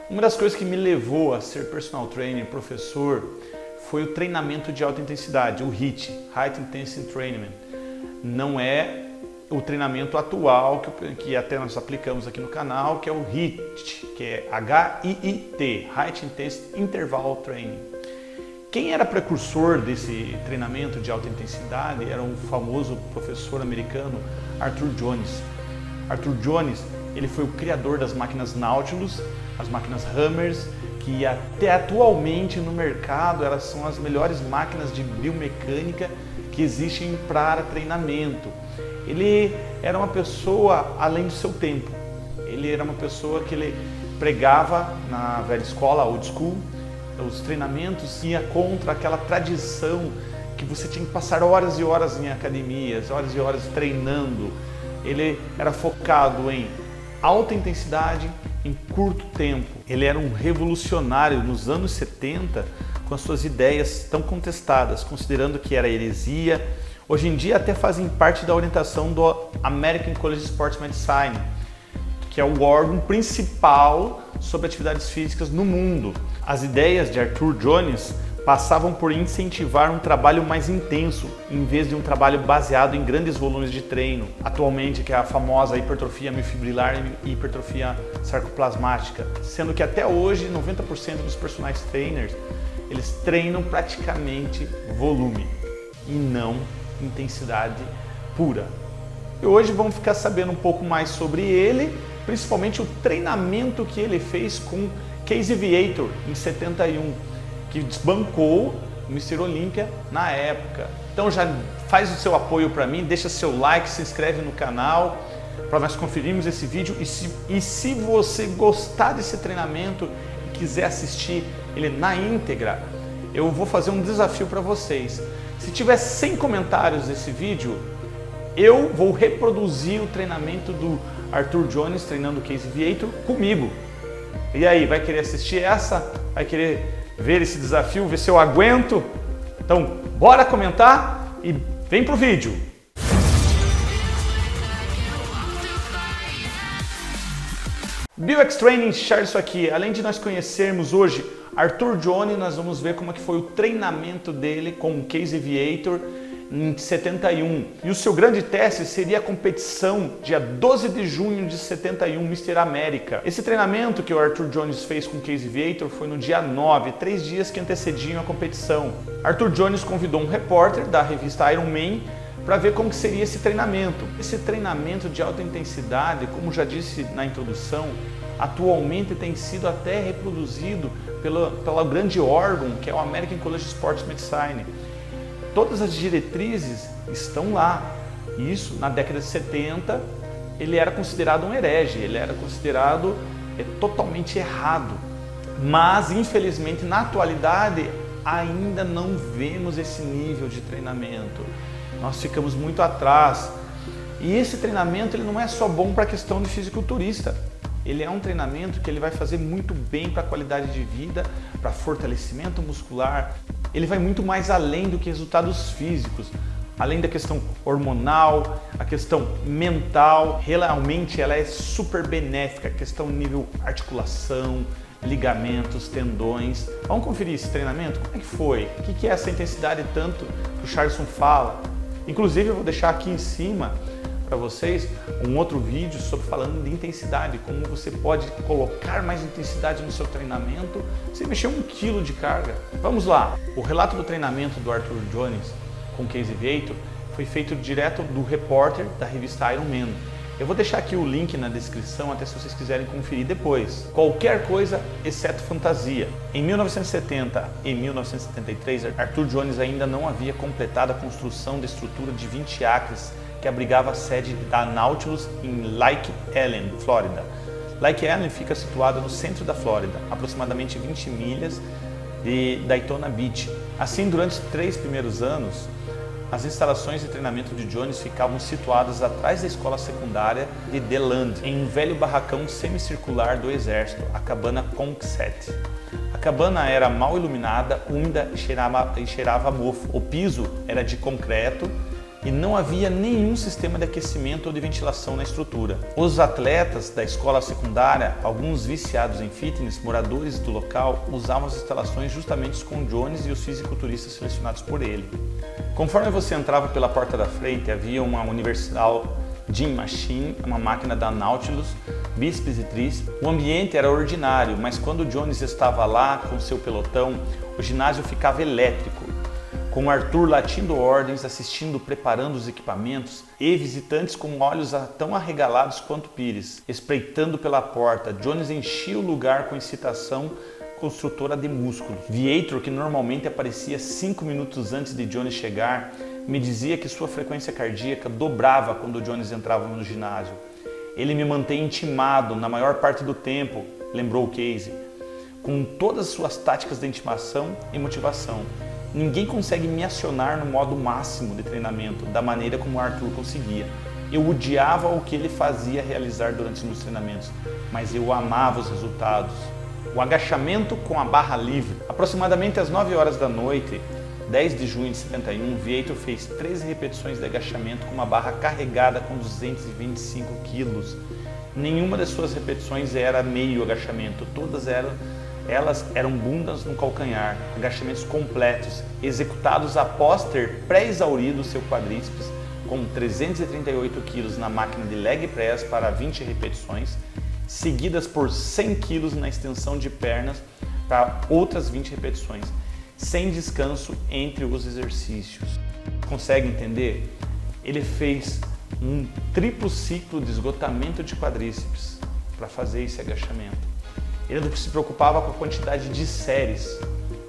Uma das coisas que me levou a ser personal trainer, professor, foi o treinamento de alta intensidade, o HIIT, High Intensity Training. Não é o treinamento atual que até nós aplicamos aqui no canal, que é o HIIT, que é HIIT, High Intensity Interval Training. Quem era precursor desse treinamento de alta intensidade era um famoso professor americano, Arthur Jones. Arthur Jones, ele foi o criador das máquinas Nautilus, as máquinas Hammers, que até atualmente no mercado elas são as melhores máquinas de biomecânica que existem para treinamento. Ele era uma pessoa além do seu tempo. Ele era uma pessoa que ele pregava na velha escola, old school, os treinamentos, ia contra aquela tradição que você tinha que passar horas e horas em academias, horas e horas treinando. Ele era focado em alta intensidade, em curto tempo. Ele era um revolucionário nos anos 70 com as suas ideias tão contestadas, considerando que era heresia. Hoje em dia até fazem parte da orientação do American College of Sports Medicine, que é o órgão principal sobre atividades físicas no mundo. As ideias de Arthur Jones passavam por incentivar um trabalho mais intenso, em vez de um trabalho baseado em grandes volumes de treino. Atualmente, que é a famosa hipertrofia miofibrilar e hipertrofia sarcoplasmática, sendo que até hoje 90% dos personal trainers eles treinam praticamente volume e não intensidade pura. E hoje vamos ficar sabendo um pouco mais sobre ele, principalmente o treinamento que ele fez com Casey Viator em 71, que desbancou o Mr. Olympia na época. Então já faz o seu apoio para mim, deixa seu like, se inscreve no canal para nós conferirmos esse vídeo. E se você gostar desse treinamento e quiser assistir ele na íntegra, eu vou fazer um desafio para vocês. Se tiver 100 comentários desse vídeo, eu vou reproduzir o treinamento do Arthur Jones treinando o Casey Viator comigo. E aí, vai querer assistir essa? Vai querer ver esse desafio, ver se eu aguento? Então, bora comentar e vem pro vídeo! BioX Training, share isso aqui. Além de nós conhecermos hoje Arthur Jones, nós vamos ver como é que foi o treinamento dele com o Casey Viator em 71. E o seu grande teste seria a competição dia 12 de junho de 71, Mr. América. Esse treinamento que o Arthur Jones fez com o Casey Viator foi no dia 9, 3 dias que antecediam a competição. Arthur Jones convidou um repórter da revista Iron Man para ver como que seria esse treinamento. Esse treinamento de alta intensidade, como já disse na introdução, atualmente tem sido até reproduzido pelo grande órgão que é o American College of Sports Medicine. Todas as diretrizes estão lá. Isso, na década de 70, ele era considerado um herege, ele era considerado totalmente errado. Mas, infelizmente, na atualidade, ainda não vemos esse nível de treinamento. Nós ficamos muito atrás. E esse treinamento ele não é só bom para a questão de fisiculturista. Ele é um treinamento que ele vai fazer muito bem para a qualidade de vida, para fortalecimento muscular. Ele vai muito mais além do que resultados físicos, além da questão hormonal, a questão mental. Realmente ela é super benéfica, a questão nível articulação, ligamentos, tendões. Vamos conferir esse treinamento? Como é que foi? O que é essa intensidade tanto que o Charleston fala? Inclusive eu vou deixar aqui em cima para vocês um outro vídeo sobre falando de intensidade, como você pode colocar mais intensidade no seu treinamento sem mexer 1 quilo de carga. Vamos lá! O relato do treinamento do Arthur Jones com Casey Viator foi feito direto do repórter da revista Iron Man. Eu vou deixar aqui o link na descrição, até se vocês quiserem conferir depois. Qualquer coisa, exceto fantasia. Em 1970 e 1973, Arthur Jones ainda não havia completado a construção da estrutura de 20 acres que abrigava a sede da Nautilus em Lake Ellen, Flórida. Lake Ellen fica situada no centro da Flórida, aproximadamente 20 milhas de Daytona Beach. Assim, durante os 3 primeiros anos, as instalações de treinamento de Jones ficavam situadas atrás da escola secundária de DeLand, em um velho barracão semicircular do exército, a cabana Concept. A cabana era mal iluminada, úmida e cheirava a mofo. O piso era de concreto e não havia nenhum sistema de aquecimento ou de ventilação na estrutura. Os atletas da escola secundária, alguns viciados em fitness, moradores do local, usavam as instalações justamente com Jones e os fisiculturistas selecionados por ele. Conforme você entrava pela porta da frente, havia uma Universal Gym Machine, uma máquina da Nautilus, bíceps e tríceps. O ambiente era ordinário, mas quando Jones estava lá com seu pelotão, o ginásio ficava elétrico, com Arthur latindo ordens, assistindo, preparando os equipamentos e visitantes com olhos tão arregalados quanto Pires. Espreitando pela porta, Jones enchia o lugar com excitação construtora de músculos. Viator, que normalmente aparecia 5 minutos antes de Jones chegar, me dizia que sua frequência cardíaca dobrava quando Jones entrava no ginásio. Ele me mantém intimado na maior parte do tempo, lembrou Casey, com todas as suas táticas de intimação e motivação. Ninguém consegue me acionar no modo máximo de treinamento, da maneira como o Arthur conseguia. Eu odiava o que ele fazia realizar durante os meus treinamentos, mas eu amava os resultados. O agachamento com a barra livre. Aproximadamente às 9 horas da noite, 10 de junho de 71, Viator fez 13 repetições de agachamento com uma barra carregada com 225 quilos. Nenhuma das suas repetições era meio agachamento, todas elas eram bundas no calcanhar, agachamentos completos, executados após ter pré-exaurido seu quadríceps com 338 quilos na máquina de leg press para 20 repetições, seguidas por 100 quilos na extensão de pernas para outras 20 repetições, sem descanso entre os exercícios. Consegue entender? Ele fez um triplo ciclo de esgotamento de quadríceps para fazer esse agachamento. Ele não se preocupava com a quantidade de séries,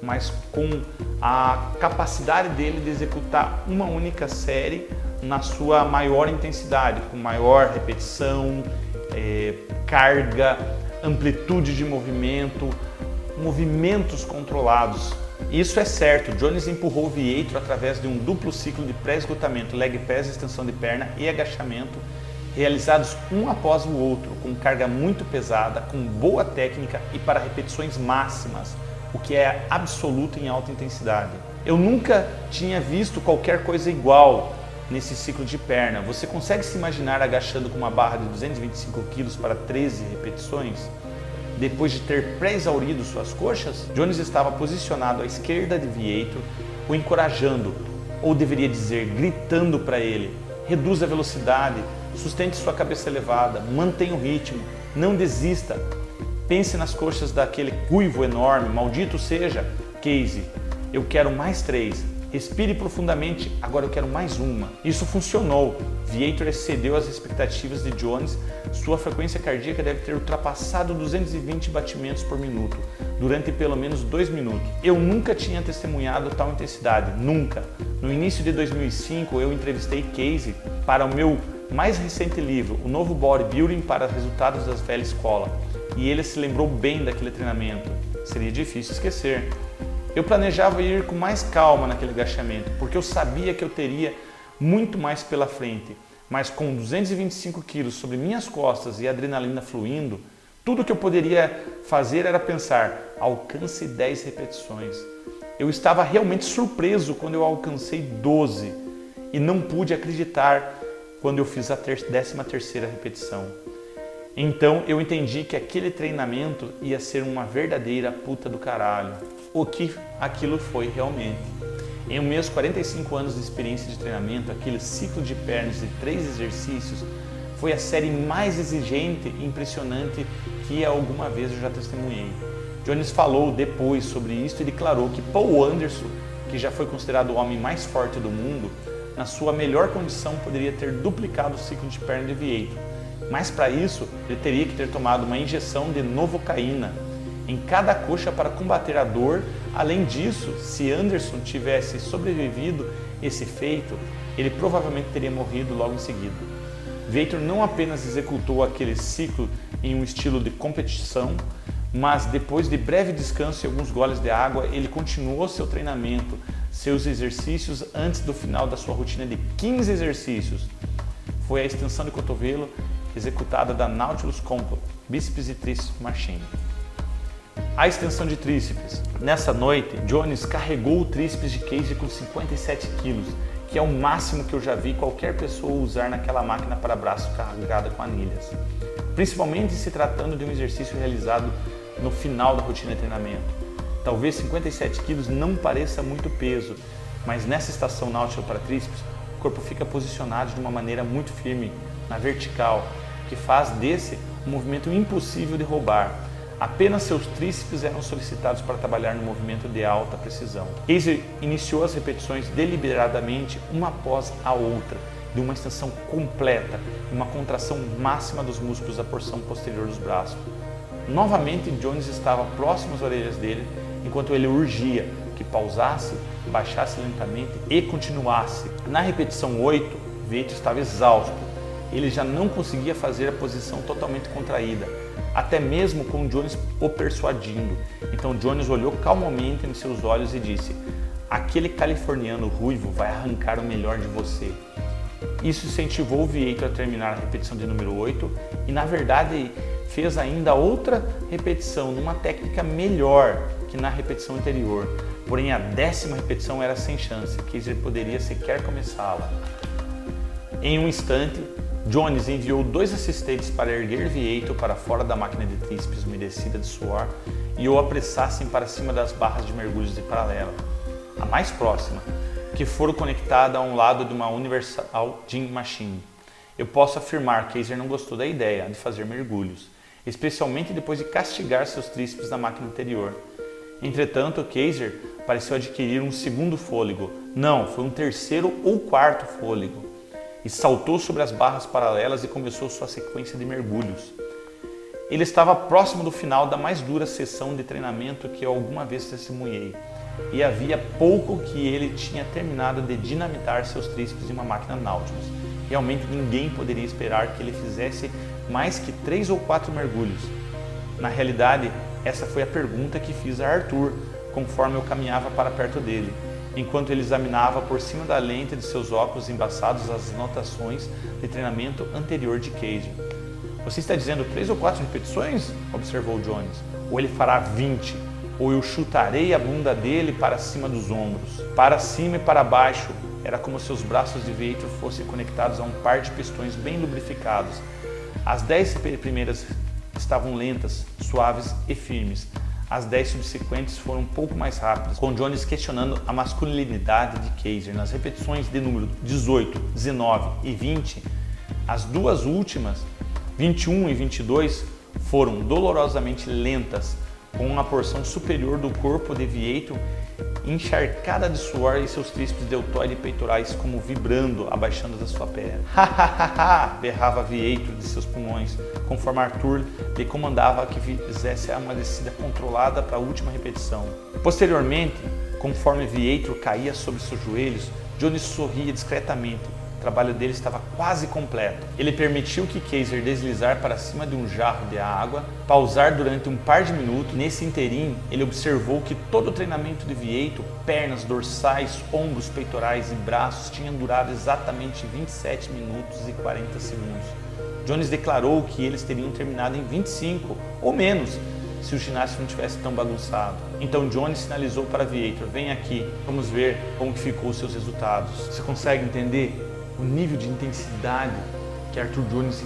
mas com a capacidade dele de executar uma única série na sua maior intensidade, com maior repetição, carga, amplitude de movimento, movimentos controlados. Isso é certo, Jones empurrou o Viator através de um duplo ciclo de pré-esgotamento, leg press, extensão de perna e agachamento, realizados um após o outro, com carga muito pesada, com boa técnica e para repetições máximas, o que é absoluto em alta intensidade. Eu nunca tinha visto qualquer coisa igual nesse ciclo de perna. Você consegue se imaginar agachando com uma barra de 225 kg para 13 repetições? Depois de ter pré-exaurido suas coxas, Jones estava posicionado à esquerda de Viator, o encorajando, ou deveria dizer, gritando para ele: reduza a velocidade, sustente sua cabeça elevada, mantenha o ritmo, não desista. Pense nas coxas daquele cuivo enorme, maldito seja, Casey, eu quero mais 3. Respire profundamente, agora eu quero mais uma. Isso funcionou. Viator excedeu as expectativas de Jones. Sua frequência cardíaca deve ter ultrapassado 220 batimentos por minuto, durante pelo menos 2 minutos. Eu nunca tinha testemunhado tal intensidade, nunca. No início de 2005, eu entrevistei Casey para o meu mais recente livro, O Novo Bodybuilding para Resultados das Velha Escola, e ele se lembrou bem daquele treinamento. Seria difícil esquecer. Eu planejava ir com mais calma naquele agachamento, porque eu sabia que eu teria muito mais pela frente, mas com 225 quilos sobre minhas costas e adrenalina fluindo, tudo que eu poderia fazer era pensar: alcance 10 repetições. Eu estava realmente surpreso quando eu alcancei 12 e não pude acreditar quando eu fiz a 13ª repetição. Então eu entendi que aquele treinamento ia ser uma verdadeira puta do caralho. O que aquilo foi realmente. Em meus 45 anos de experiência de treinamento, aquele ciclo de pernas de 3 exercícios foi a série mais exigente e impressionante que alguma vez eu já testemunhei. Jones falou depois sobre isso e declarou que Paul Anderson, que já foi considerado o homem mais forte do mundo, na sua melhor condição poderia ter duplicado o ciclo de perna de Viator. Mas para isso, ele teria que ter tomado uma injeção de novocaína em cada coxa para combater a dor. Além disso, se Anderson tivesse sobrevivido esse feito, ele provavelmente teria morrido logo em seguida. Viator não apenas executou aquele ciclo em um estilo de competição, mas depois de breve descanso e alguns goles de água, ele continuou seu treinamento, seus exercícios antes do final da sua rotina de 15 exercícios. Foi a extensão de cotovelo executada da Nautilus Compound, bíceps e tríceps machine. A extensão de tríceps. Nessa noite, Jones carregou o tríceps de Casey com 57 quilos, que é o máximo que eu já vi qualquer pessoa usar naquela máquina para braço carregada com anilhas. Principalmente se tratando de um exercício realizado no final da rotina de treinamento. Talvez 57 kg não pareça muito peso, mas nessa estação náutica para tríceps, o corpo fica posicionado de uma maneira muito firme, na vertical, que faz desse um movimento impossível de roubar. Apenas seus tríceps eram solicitados para trabalhar no movimento de alta precisão. Kaiser iniciou as repetições deliberadamente, uma após a outra, de uma extensão completa e uma contração máxima dos músculos da porção posterior dos braços. Novamente, Jones estava próximo às orelhas dele, enquanto ele urgia que pausasse, baixasse lentamente e continuasse. Na repetição 8, Vietro estava exausto. Ele já não conseguia fazer a posição totalmente contraída, até mesmo com Jones o persuadindo. Então Jones olhou calmamente em seus olhos e disse: "Aquele californiano ruivo vai arrancar o melhor de você." Isso incentivou o Vietro a terminar a repetição de número 8 e, na verdade, fez ainda outra repetição numa técnica melhor que na repetição anterior. Porém, a 10ª repetição era sem chance, Kaiser poderia sequer começá-la. Em um instante, Jones enviou 2 assistentes para erguer Vietro para fora da máquina de tríceps umedecida de suor e o apressassem para cima das barras de mergulhos de paralela, a mais próxima, que foram conectadas a um lado de uma Universal Gym Machine. Eu posso afirmar que Kaiser não gostou da ideia de fazer mergulhos, especialmente depois de castigar seus tríceps na máquina anterior. Entretanto, Kaiser pareceu adquirir um segundo fôlego, não, foi um terceiro ou quarto fôlego, e saltou sobre as barras paralelas e começou sua sequência de mergulhos. Ele estava próximo do final da mais dura sessão de treinamento que eu alguma vez testemunhei, e havia pouco que ele tinha terminado de dinamitar seus tríceps em uma máquina Nautilus. Realmente ninguém poderia esperar que ele fizesse mais que 3 ou 4 mergulhos. Na realidade, essa foi a pergunta que fiz a Arthur, conforme eu caminhava para perto dele, enquanto ele examinava por cima da lente de seus óculos embaçados as anotações de treinamento anterior de Kaiser. "Você está dizendo 3 ou 4 repetições?" observou Jones. "Ou ele fará 20, ou eu chutarei a bunda dele para cima dos ombros." Para cima e para baixo, era como se os braços de Vietro fossem conectados a um par de pistões bem lubrificados. As 10 primeiras estavam lentas, suaves e firmes. As 10 subsequentes foram um pouco mais rápidas, com Jones questionando a masculinidade de Kaiser. Nas repetições de número 18, 19 e 20, as 2 últimas, 21 e 22, foram dolorosamente lentas, com uma porção superior do corpo de Vietro encharcada de suor e seus tríceps deltoide e peitorais como vibrando, abaixando da sua perna. "Ha, berrava Vietro de seus pulmões, conforme Arthur lhe comandava que fizesse uma descida controlada para a última repetição. Posteriormente, conforme Vietro caía sobre seus joelhos, Jones sorria discretamente. O trabalho dele estava quase completo. Ele permitiu que Kaiser deslizar para cima de um jarro de água, pausar durante um par de minutos. Nesse interim, ele observou que todo o treinamento de Vietro, pernas, dorsais, ombros, peitorais e braços, tinha durado exatamente 27 minutos e 40 segundos. Jones declarou que eles teriam terminado em 25 ou menos, se o ginásio não tivesse tão bagunçado. Então Jones sinalizou para Vietro: "Vem aqui, vamos ver como que ficou os seus resultados." Você consegue entender o nível de intensidade que Arthur Jones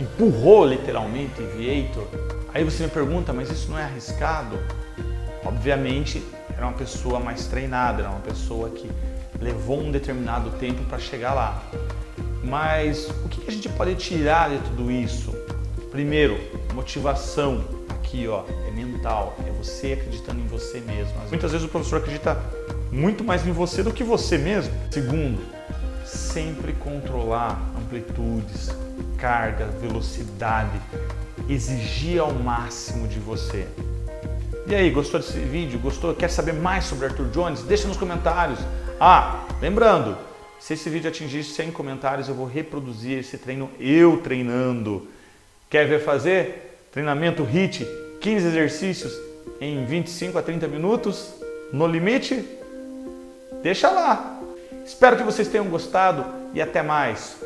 empurrou literalmente Vietro? Aí você me pergunta, mas isso não é arriscado? Obviamente, era uma pessoa mais treinada, era uma pessoa que levou um determinado tempo para chegar lá. Mas o que a gente pode tirar de tudo isso? Primeiro, motivação. Aqui, ó, é mental, é você acreditando em você mesmo. Muitas vezes o professor acredita muito mais em você do que você mesmo. Segundo, sempre controlar amplitudes, carga, velocidade, exigir ao máximo de você. E aí, gostou desse vídeo? Gostou? Quer saber mais sobre Arthur Jones? Deixa nos comentários. Lembrando, se esse vídeo atingir 100 comentários, eu vou reproduzir esse treino eu treinando. Quer ver fazer? Treinamento HIIT, 15 exercícios em 25 a 30 minutos, no limite? Deixa lá! Espero que vocês tenham gostado e até mais!